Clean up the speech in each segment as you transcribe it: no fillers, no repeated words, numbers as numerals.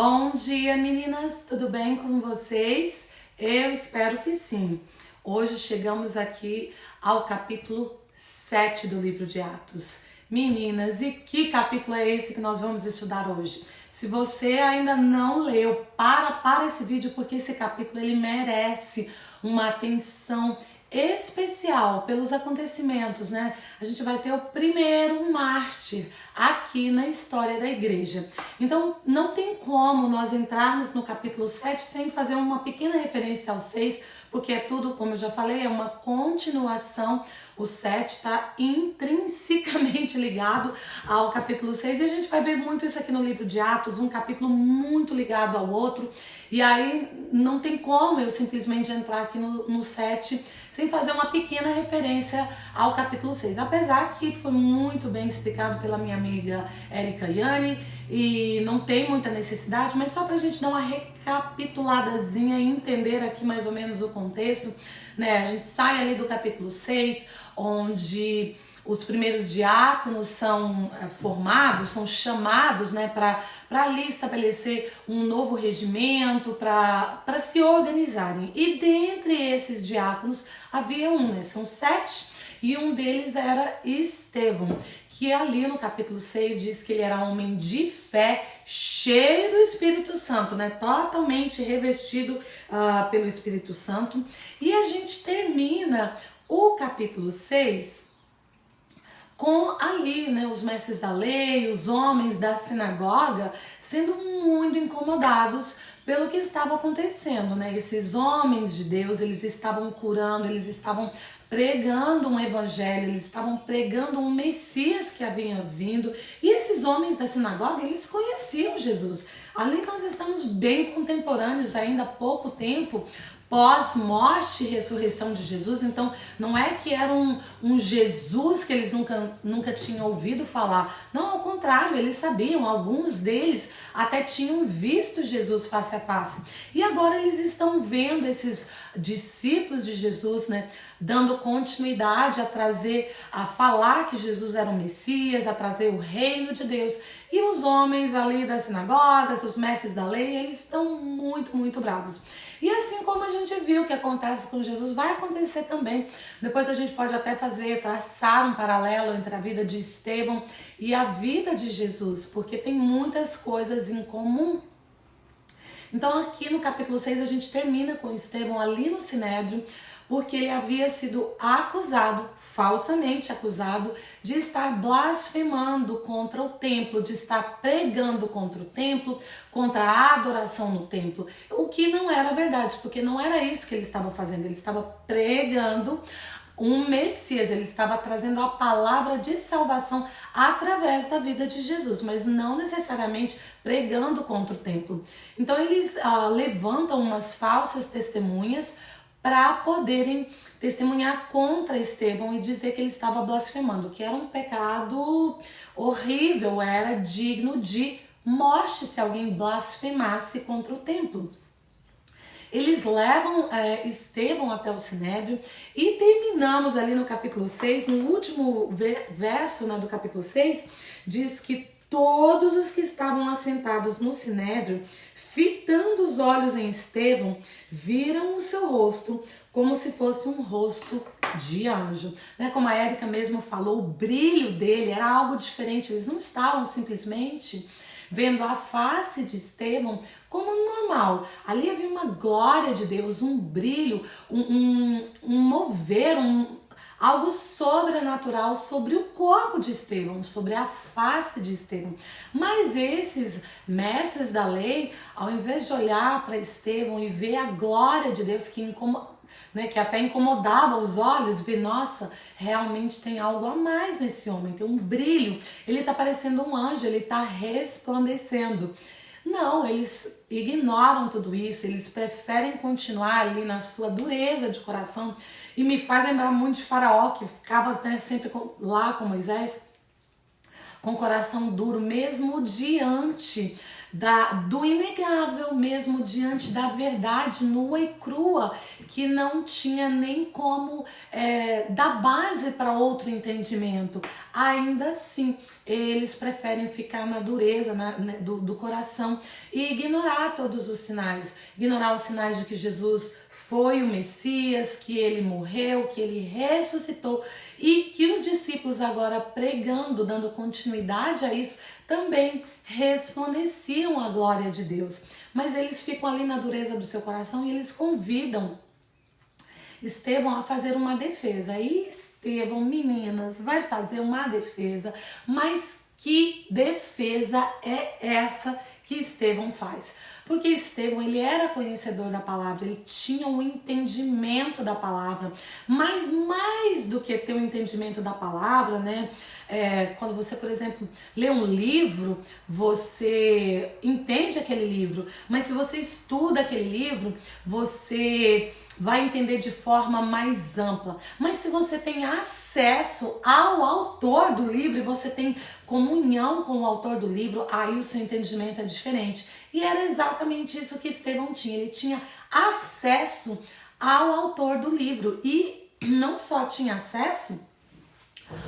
Bom dia, meninas! Tudo bem com vocês? Eu espero que sim. Hoje chegamos aqui ao capítulo 7 do livro de Atos. Meninas, e que capítulo é esse que nós vamos estudar hoje? Se você ainda não leu, para esse vídeo, porque esse capítulo ele merece uma atenção especial pelos acontecimentos, né? A gente vai ter o primeiro mártir aqui na história da igreja. Então, não tem como nós entrarmos no capítulo 7 sem fazer uma pequena referência ao 6, porque é tudo, como eu já falei, é uma continuação. O 7 está intrinsecamente ligado ao capítulo 6 e a gente vai ver muito isso aqui no livro de Atos, um capítulo muito ligado ao outro. E aí não tem como eu simplesmente entrar aqui no 7 sem fazer uma pequena referência ao capítulo 6. Apesar que foi muito bem explicado pela minha amiga Erika Yanni e não tem muita necessidade, mas só pra gente dar uma recapituladazinha e entender aqui mais ou menos o contexto, né? A gente sai ali do capítulo 6, onde os primeiros diáconos são formados, são chamados, né, para ali estabelecer um novo regimento, para se organizarem. E dentre esses diáconos havia né, são 7, e um deles era Estevão, que ali no capítulo 6 diz que ele era homem de fé, cheio do Espírito Santo, né, totalmente revestido pelo Espírito Santo. E a gente termina o capítulo 6 com ali, né, os mestres da lei, os homens da sinagoga sendo muito incomodados pelo que estava acontecendo, né? Esses homens de Deus, eles estavam curando, eles estavam pregando um evangelho, eles estavam pregando um Messias que havia vindo. E esses homens da sinagoga, eles conheciam Jesus. Ali nós estamos bem contemporâneos, ainda há pouco tempo pós-morte e ressurreição de Jesus. Então não é que era um Jesus que eles nunca tinham ouvido falar. Não, ao contrário, eles sabiam, alguns deles até tinham visto Jesus face a face. E agora eles estão vendo esses discípulos de Jesus, né, dando continuidade a falar que Jesus era o Messias, a trazer o reino de Deus. E os homens ali das sinagogas, os mestres da lei, eles estão muito bravos. E assim como a gente viu que acontece com Jesus, vai acontecer também. Depois a gente pode até traçar um paralelo entre a vida de Estevão e a vida de Jesus, porque tem muitas coisas em comum. Então aqui no capítulo 6 a gente termina com Estevão ali no Sinédrio, porque ele havia sido acusado, falsamente acusado, de estar blasfemando contra o templo, de estar pregando contra o templo, contra a adoração no templo, o que não era verdade, porque não era isso que ele estava fazendo, ele estava pregando um Messias, ele estava trazendo a palavra de salvação através da vida de Jesus, mas não necessariamente pregando contra o templo. Então eles levantam umas falsas testemunhas para poderem testemunhar contra Estevão e dizer que ele estava blasfemando, que era um pecado horrível, era digno de morte se alguém blasfemasse contra o templo. Eles levam Estevão até o Sinédrio e terminamos ali no capítulo 6, no último verso, né, do capítulo 6, diz que todos os que estavam assentados no Sinédrio, fitando os olhos em Estevão, viram o seu rosto como se fosse um rosto de anjo. Né? Como a Erika mesmo falou, o brilho dele era algo diferente. Eles não estavam simplesmente vendo a face de Estevão como normal. Ali havia uma glória de Deus, um brilho, um mover, algo sobrenatural sobre o corpo de Estevão, sobre a face de Estevão. Mas esses mestres da lei, ao invés de olhar para Estevão e ver a glória de Deus que até incomodava os olhos, ver, nossa, realmente tem algo a mais nesse homem, tem um brilho, ele está parecendo um anjo, ele está resplandecendo. Não, eles ignoram tudo isso, eles preferem continuar ali na sua dureza de coração. E me faz lembrar muito de Faraó, que ficava sempre lá com Moisés, com coração duro, mesmo diante do inegável, mesmo diante da verdade nua e crua, que não tinha nem como dar base para outro entendimento. Ainda assim, eles preferem ficar na dureza do coração e ignorar todos os sinais, ignorar os sinais de que Jesus foi o Messias, que ele morreu, que ele ressuscitou e que os discípulos agora pregando, dando continuidade a isso, também resplandeciam a glória de Deus. Mas eles ficam ali na dureza do seu coração e eles convidam Estevão a fazer uma defesa. E Estevão, meninas, vai fazer uma defesa, mas que defesa é essa que Estevão faz? Porque Estevão, ele era conhecedor da palavra, ele tinha um entendimento da palavra, mas mais do que ter um entendimento da palavra, né? Quando você, por exemplo, lê um livro, você entende aquele livro, mas se você estuda aquele livro, você vai entender de forma mais ampla. Mas se você tem acesso ao autor do livro e você tem comunhão com o autor do livro, aí o seu entendimento é diferente. E era exatamente isso que Estevão tinha. Ele tinha acesso ao autor do livro. E não só tinha acesso,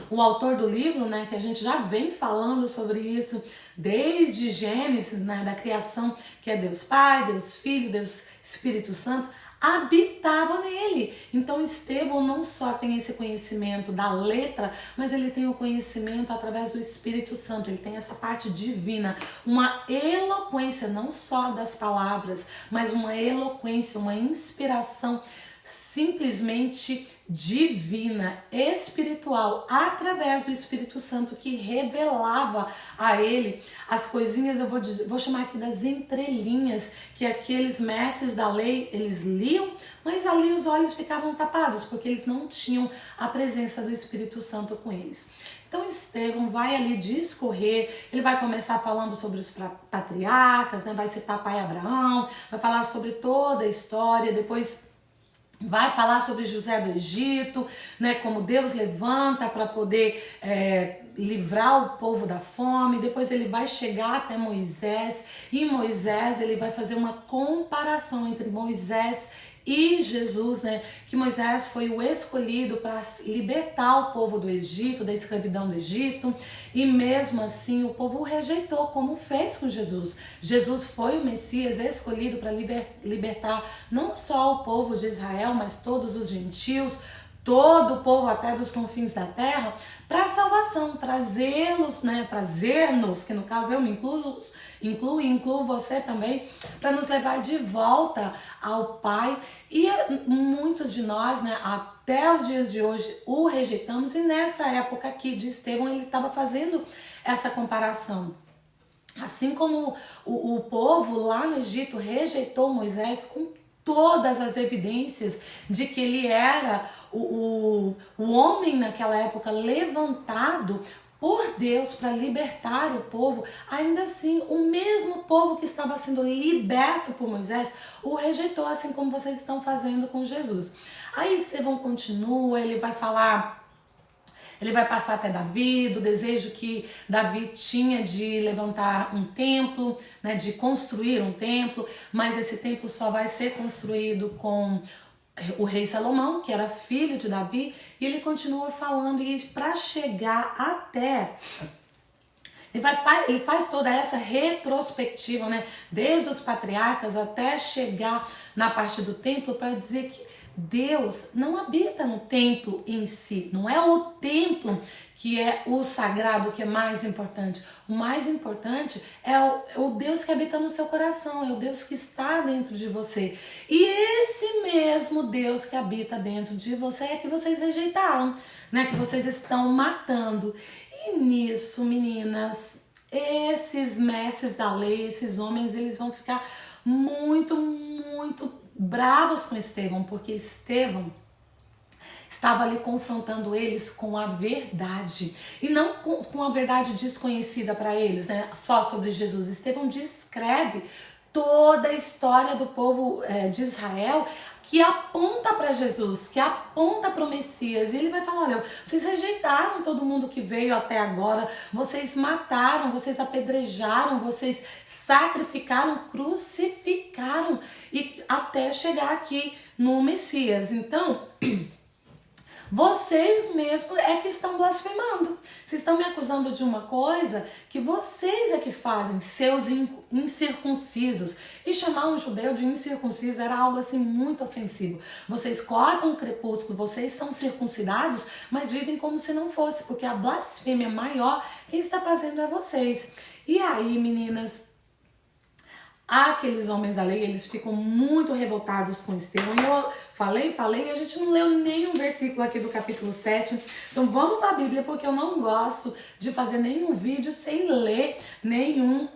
o autor do livro, né, que a gente já vem falando sobre isso desde Gênesis, né, da criação, que é Deus Pai, Deus Filho, Deus Espírito Santo, habitava nele. Então Estevão não só tem esse conhecimento da letra, mas ele tem o conhecimento através do Espírito Santo. Ele tem essa parte divina, uma eloquência não só das palavras, mas uma eloquência, uma inspiração simplesmente divina, espiritual, através do Espírito Santo, que revelava a ele as coisinhas, eu vou chamar aqui das entrelinhas, que aqueles mestres da lei, eles liam, mas ali os olhos ficavam tapados, porque eles não tinham a presença do Espírito Santo com eles. Então Estevão vai ali discorrer, ele vai começar falando sobre os patriarcas, né? Vai citar pai Abraão, vai falar sobre toda a história, depois vai falar sobre José do Egito, né, como Deus levanta para poder livrar o povo da fome. Depois ele vai chegar até Moisés, e Moisés ele vai fazer uma comparação entre Moisés e Jesus, né, que Moisés foi o escolhido para libertar o povo do Egito, da escravidão do Egito, e mesmo assim o povo o rejeitou, como fez com Jesus. Jesus foi o Messias escolhido para libertar não só o povo de Israel, mas todos os gentios, todo o povo até dos confins da terra, para a salvação, trazê-los, né, trazer-nos, que no caso eu me incluo você também, para nos levar de volta ao Pai. E muitos de nós, né, até os dias de hoje, o rejeitamos, e nessa época aqui de Estevão, ele estava fazendo essa comparação. Assim como o povo lá no Egito rejeitou Moisés com todas as evidências de que ele era o homem naquela época levantado por Deus para libertar o povo, ainda assim o mesmo povo que estava sendo liberto por Moisés o rejeitou, assim como vocês estão fazendo com Jesus. Aí Estevão continua, ele vai falar, ele vai passar até Davi, do desejo que Davi tinha de levantar um templo, né, de construir um templo, mas esse templo só vai ser construído com o rei Salomão, que era filho de Davi, e ele continua falando, e para chegar até... Ele faz toda essa retrospectiva, né, desde os patriarcas até chegar na parte do templo, para dizer que Deus não habita no templo em si, não é o templo que é o sagrado, que é mais importante. O mais importante é o Deus que habita no seu coração, é o Deus que está dentro de você. E esse mesmo Deus que habita dentro de você é que vocês rejeitaram, né? Que vocês estão matando. E nisso, meninas, esses mestres da lei, esses homens, eles vão ficar muito, muito bravos com Estevão, porque Estevão estava ali confrontando eles com a verdade, e não com a verdade desconhecida para eles, né, só sobre Jesus. Estevão descreve toda a história do povo de Israel que aponta para Jesus, que aponta para o Messias. E ele vai falar, olha, vocês rejeitaram todo mundo que veio até agora, vocês mataram, vocês apedrejaram, vocês sacrificaram, crucificaram, e até chegar aqui no Messias. Então, vocês mesmos é que estão blasfemando. Vocês estão me acusando de uma coisa que vocês é que fazem, seus incircuncisos. E chamar um judeu de incircunciso era algo assim muito ofensivo. Vocês cortam o crepúsculo, vocês são circuncidados, mas vivem como se não fosse, porque a blasfêmia maior, quem está fazendo é vocês. E aí, meninas, aqueles homens da lei, eles ficam muito revoltados com Estevão. E eu falei, e a gente não leu nenhum versículo aqui do capítulo 7. Então vamos para a Bíblia, porque eu não gosto de fazer nenhum vídeo sem ler nenhum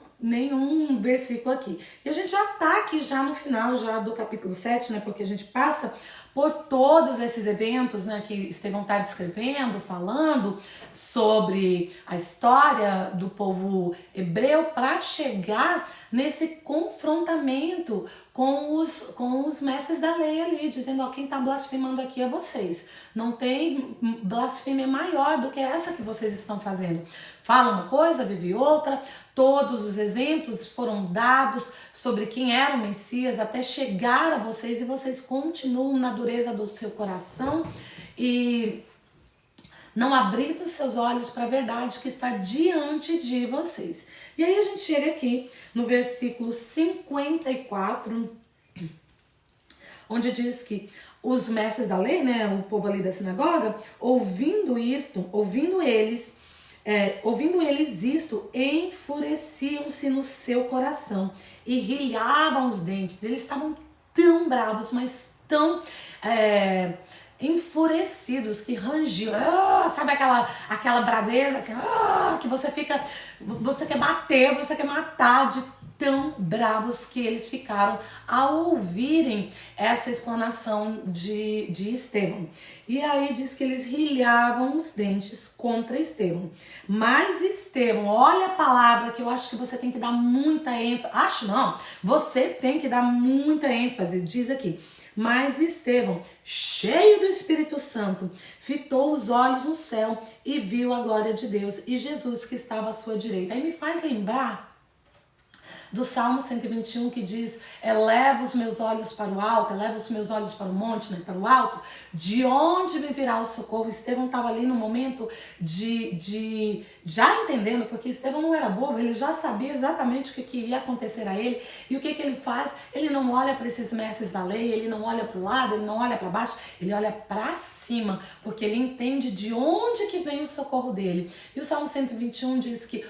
versículo aqui. E a gente já tá aqui já no final já do capítulo 7, né? Porque a gente passa por todos esses eventos, né, que Estevão está descrevendo, falando sobre a história do povo hebreu para chegar nesse confrontamento com os mestres da lei ali, dizendo, ó, quem está blasfemando aqui é vocês. Não tem blasfêmia maior do que essa que vocês estão fazendo. Fala uma coisa, vive outra. Todos os exemplos foram dados sobre quem era o Messias até chegar a vocês, e vocês continuam na dureza do seu coração e não abrindo os seus olhos para a verdade que está diante de vocês. E aí a gente chega aqui no versículo 54, onde diz que os mestres da lei, né, o povo ali da sinagoga, ouvindo eles isto, enfureciam-se no seu coração e rilhavam os dentes. Eles estavam tão bravos, mas tão enfurecidos, que rangiam. Sabe aquela braveza assim, que você quer bater, você quer matar, de tão bravos que eles ficaram ao ouvirem essa explanação de Estevão. E aí diz que eles rilhavam os dentes contra Estevão. Mas Estevão, olha a palavra que eu acho que você tem que dar muita ênfase. Você tem que dar muita ênfase. Diz aqui, mas Estevão, cheio do Espírito Santo, fitou os olhos no céu e viu a glória de Deus e Jesus que estava à sua direita. Aí me faz lembrar do Salmo 121, que diz, eleva os meus olhos para o alto, eleva os meus olhos para o monte, né, para o alto, de onde me virá o socorro? Estevão estava ali no momento já entendendo, porque Estevão não era bobo, ele já sabia exatamente o que ia acontecer a ele. E o que ele faz? Ele não olha para esses mestres da lei, ele não olha para o lado, ele não olha para baixo, ele olha para cima, porque ele entende de onde que vem o socorro dele. E o Salmo 121 diz que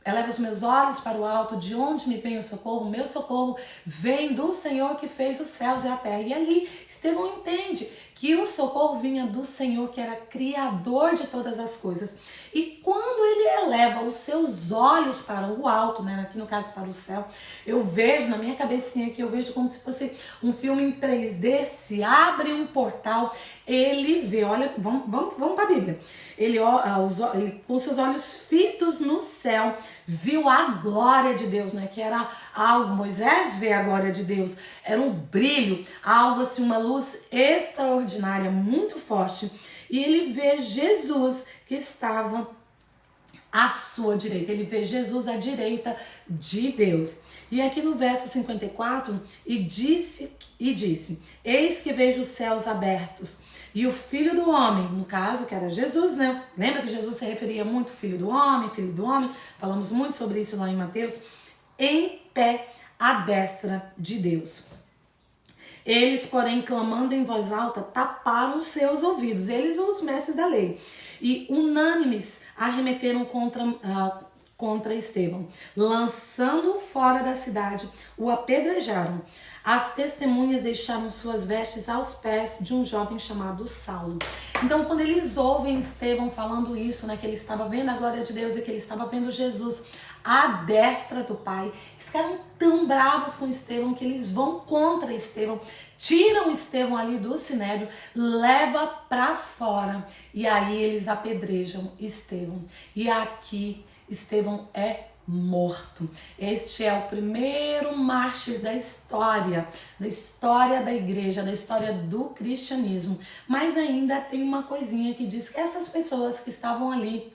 eleva os meus olhos para o alto, de onde me vem o socorro? O meu socorro vem do Senhor que fez os céus e a terra. E ali Estevão entende que o socorro vinha do Senhor, que era criador de todas as coisas. E quando ele eleva os seus olhos para o alto, né, aqui no caso para o céu, eu vejo na minha cabecinha aqui, eu vejo como se fosse um filme em 3D, se abre um portal, ele vê, olha, vamos para a Bíblia. Ele com seus olhos fitos no céu, viu a glória de Deus, né? Que era algo, Moisés vê a glória de Deus, era um brilho, algo assim, uma luz extraordinária, muito forte. E ele vê Jesus que estava à sua direita, ele vê Jesus à direita de Deus. E aqui no verso 54, e disse, eis que vejo os céus abertos, e o Filho do Homem, no caso, que era Jesus, né? Lembra que Jesus se referia muito Filho do Homem, falamos muito sobre isso lá em Mateus, em pé à destra de Deus. Eles, porém, clamando em voz alta, taparam os seus ouvidos, eles os mestres da lei, e unânimes arremeteram contra Estevão, lançando-o fora da cidade, o apedrejaram. As testemunhas deixaram suas vestes aos pés de um jovem chamado Saulo. Então, quando eles ouvem Estevão falando isso, né, que ele estava vendo a glória de Deus e que ele estava vendo Jesus à destra do Pai, eles ficaram tão bravos com Estevão que eles vão contra Estevão, tiram Estevão ali do sinédrio, leva para fora e aí eles apedrejam Estevão. E aqui Estevão é morto. Este é o primeiro mártir da história da igreja, da história do cristianismo. Mas ainda tem uma coisinha que diz que essas pessoas que estavam ali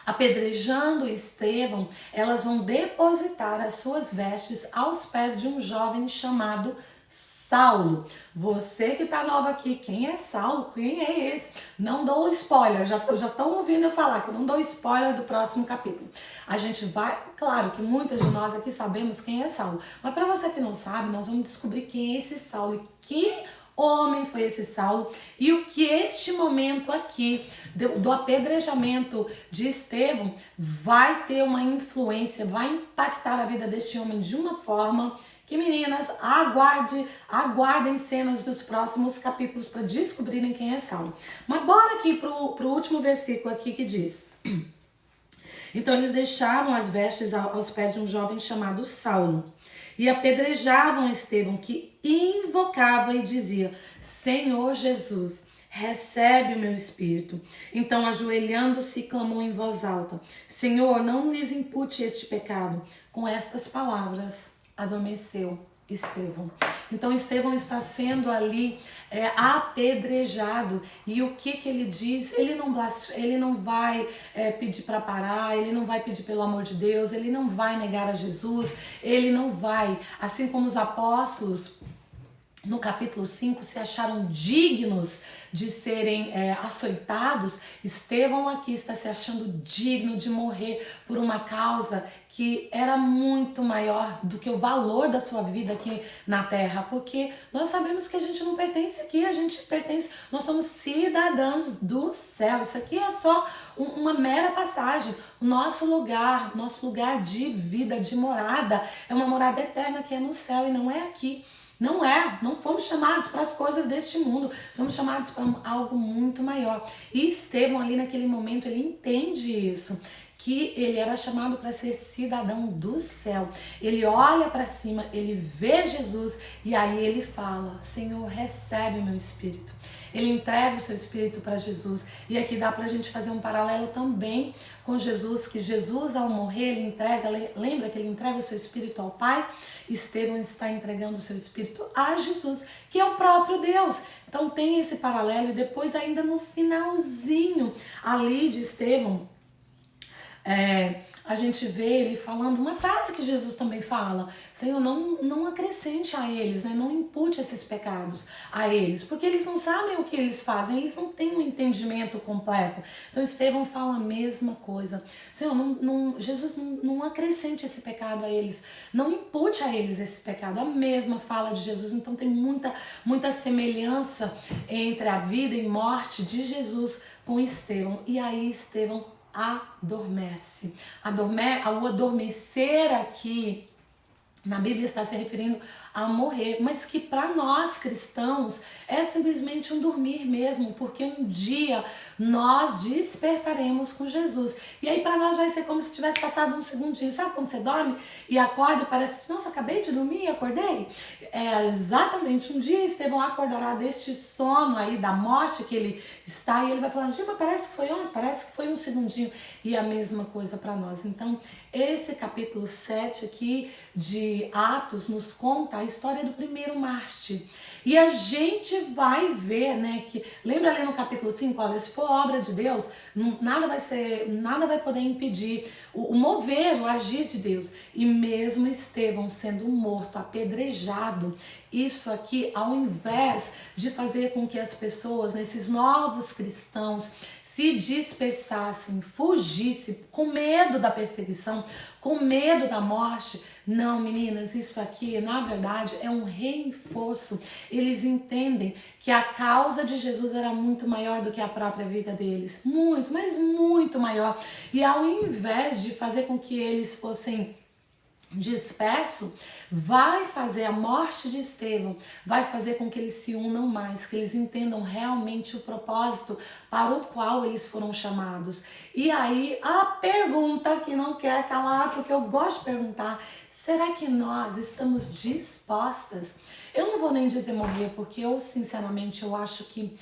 apedrejando Estevão, elas vão depositar as suas vestes aos pés de um jovem chamado Saulo. Você que tá nova aqui, quem é Saulo? Quem é esse? Não dou spoiler, já estão ouvindo eu falar que eu não dou spoiler do próximo capítulo. A gente vai, claro que muitas de nós aqui sabemos quem é Saulo, mas para você que não sabe, nós vamos descobrir quem é esse Saulo e que homem foi esse Saulo e o que este momento aqui do apedrejamento de Estevão vai ter uma influência, vai impactar a vida deste homem de uma forma que, meninas, aguardem cenas dos próximos capítulos para descobrirem quem é Saulo. Mas bora aqui pro último versículo aqui que diz: então eles deixavam as vestes aos pés de um jovem chamado Saulo e apedrejavam Estevão, que invocava e dizia: Senhor Jesus, recebe o meu espírito. Então, ajoelhando-se, clamou em voz alta: Senhor, não lhes impute este pecado. Com estas palavras, adormeceu Estevão. Então Estevão está sendo ali apedrejado, e o que ele diz? Ele não vai pedir para parar, ele não vai pedir pelo amor de Deus, ele não vai negar a Jesus, ele não vai, assim como os apóstolos no capítulo 5 se acharam dignos de serem açoitados, Estevão aqui está se achando digno de morrer por uma causa que era muito maior do que o valor da sua vida aqui na terra, porque nós sabemos que a gente não pertence aqui, nós somos cidadãos do céu. Isso aqui é só uma mera passagem. O nosso lugar de vida, de morada, é uma morada eterna que é no céu e não é aqui. Não fomos chamados para as coisas deste mundo, somos chamados para algo muito maior. E Estevão ali naquele momento, ele entende isso, que ele era chamado para ser cidadão do céu. Ele olha para cima, ele vê Jesus e aí ele fala: Senhor, recebe o meu espírito. Ele entrega o seu espírito para Jesus. E aqui dá para a gente fazer um paralelo também com Jesus, que Jesus ao morrer, ele entrega, lembra que ele entrega o seu espírito ao Pai? Estevão está entregando o seu espírito a Jesus, que é o próprio Deus. Então tem esse paralelo, e depois ainda no finalzinho ali de Estevão, a gente vê ele falando uma frase que Jesus também fala: Senhor, não acrescente a eles, né? Não impute esses pecados a eles, porque eles não sabem o que eles fazem, eles não têm um entendimento completo. Então Estevão fala a mesma coisa: Senhor, Jesus, não acrescente esse pecado a eles, não impute a eles esse pecado. A mesma fala de Jesus. Então tem muita semelhança entre a vida e morte de Jesus com Estevão. E aí Estevão adormece. O adormecer aqui na Bíblia está se referindo a morrer, mas que para nós cristãos é simplesmente um dormir mesmo, porque um dia nós despertaremos com Jesus. E aí para nós vai ser como se tivesse passado um segundinho. Sabe quando você dorme e acorda e parece que, nossa, acabei de dormir e acordei? Exatamente, um dia Estevão acordará deste sono aí da morte que ele está, e ele vai falar: mas parece que foi ontem, parece que foi um segundinho. E a mesma coisa para nós. Então esse capítulo 7 aqui de Atos nos conta a história do primeiro mártir. E a gente vai ver, né, que lembra ali no capítulo 5, olha, se for obra de Deus, nada vai poder impedir o mover, o agir de Deus. E mesmo Estevão sendo morto, apedrejado, isso aqui, ao invés de fazer com que as pessoas, esses novos cristãos, se dispersassem, fugissem, com medo da perseguição, com medo da morte. Não, meninas, isso aqui, na verdade, é um reforço. Eles entendem que a causa de Jesus era muito maior do que a própria vida deles. Muito, mas muito maior. E ao invés de fazer com que eles fossem disperso, vai fazer a morte de Estevão, vai fazer com que eles se unam mais, que eles entendam realmente o propósito para o qual eles foram chamados. E aí a pergunta que não quer calar, porque eu gosto de perguntar: será que nós estamos dispostas? Eu não vou nem dizer morrer, porque eu sinceramente eu acho que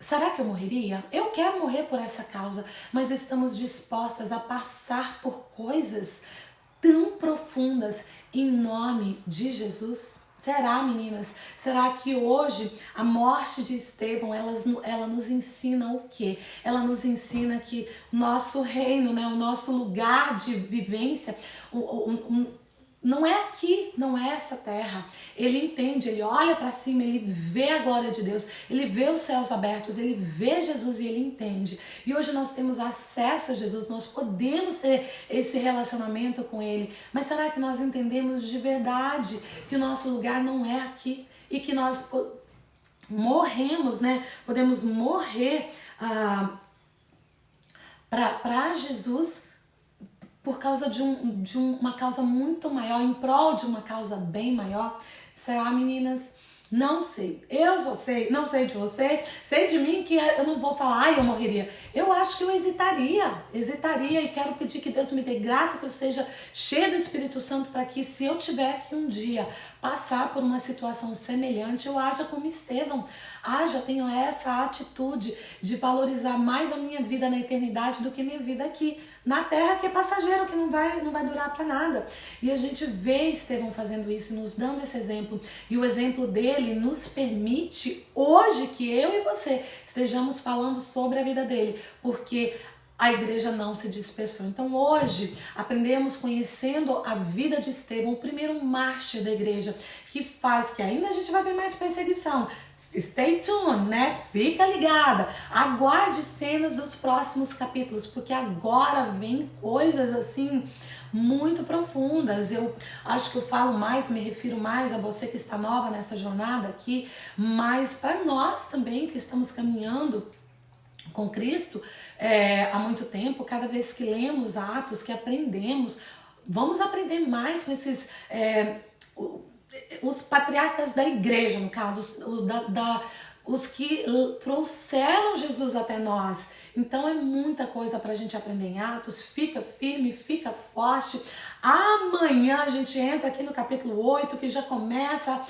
Será que eu morreria? Eu quero morrer por essa causa, mas estamos dispostas a passar por coisas tão profundas em nome de Jesus? Será, meninas? Será que hoje a morte de Estevão, ela nos ensina o quê? Ela nos ensina que o nosso reino, né, o nosso lugar de vivência, não é aqui, não é essa terra. Ele entende, ele olha para cima, ele vê a glória de Deus, ele vê os céus abertos, ele vê Jesus e ele entende. E hoje nós temos acesso a Jesus, nós podemos ter esse relacionamento com ele. Mas será que nós entendemos de verdade que o nosso lugar não é aqui? E que nós morremos, né? Podemos morrer para Jesus por causa de uma causa muito maior, em prol de uma causa bem maior? Será, meninas? Não sei. Eu só sei, não sei de você, sei de mim que eu não vou falar, ai, eu morreria. Eu acho que eu hesitaria e quero pedir que Deus me dê graça, que eu seja cheia do Espírito Santo, para que se eu tiver que um dia passar por uma situação semelhante, eu haja como Estevão, tenho essa atitude de valorizar mais a minha vida na eternidade do que minha vida aqui na terra, que é passageiro, que não vai durar para nada. E a gente vê Estevão fazendo isso, nos dando esse exemplo, e o exemplo dele nos permite hoje que eu e você estejamos falando sobre a vida dele, porque a igreja não se dispersou. Então hoje aprendemos conhecendo a vida de Estevão, o primeiro mártir da igreja, que faz que ainda a gente vai ver mais perseguição. Stay tuned, né? Fica ligada. Aguarde cenas dos próximos capítulos, porque agora vem coisas assim muito profundas. Eu acho que eu falo mais, me refiro mais a você que está nova nessa jornada aqui, mas para nós também que estamos caminhando com Cristo há muito tempo, cada vez que lemos Atos, que aprendemos, vamos aprender mais com esses os patriarcas da igreja, no caso, os que trouxeram Jesus até nós. Então é muita coisa pra gente aprender em Atos. Fica firme, fica forte. Amanhã a gente entra aqui no capítulo 8, que já começa.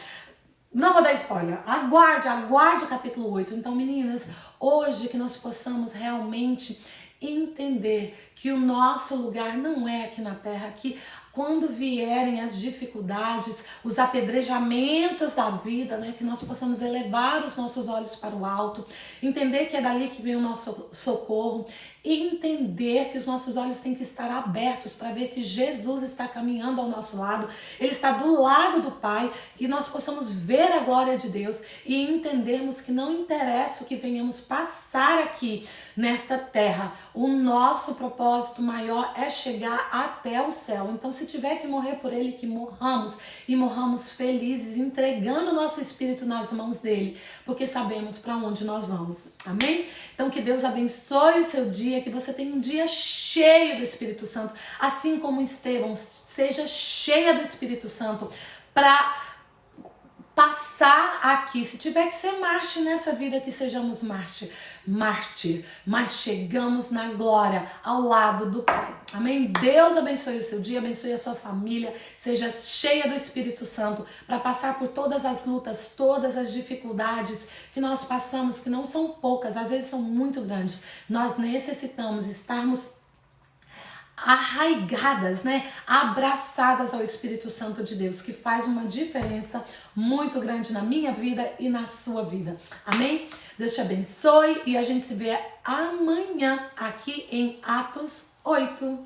Não vou dar spoiler, aguarde o capítulo 8. Então, meninas, hoje que nós possamos realmente entender que o nosso lugar não é aqui na terra, que quando vierem as dificuldades, os apedrejamentos da vida, né, que nós possamos elevar os nossos olhos para o alto, entender que é dali que vem o nosso socorro, e entender que os nossos olhos têm que estar abertos para ver que Jesus está caminhando ao nosso lado, Ele está do lado do Pai, que nós possamos ver a glória de Deus e entendermos que não interessa o que venhamos passar aqui nesta terra, o nosso propósito maior é chegar até o céu. Então, se tiver que morrer por Ele, que morramos, e morramos felizes, entregando o nosso espírito nas mãos dEle, porque sabemos para onde nós vamos. Amém? Então, que Deus abençoe o seu dia, que você tenha um dia cheio do Espírito Santo, assim como Estevão, seja cheia do Espírito Santo para passar aqui. Se tiver que ser mártir nessa vida, que sejamos mártir, mas chegamos na glória ao lado do Pai. Amém? Deus abençoe o seu dia, abençoe a sua família, seja cheia do Espírito Santo para passar por todas as lutas, todas as dificuldades que nós passamos, que não são poucas, às vezes são muito grandes. Nós necessitamos estarmos arraigadas, né? Abraçadas ao Espírito Santo de Deus, que faz uma diferença muito grande na minha vida e na sua vida. Amém? Deus te abençoe e a gente se vê amanhã aqui em Atos 8.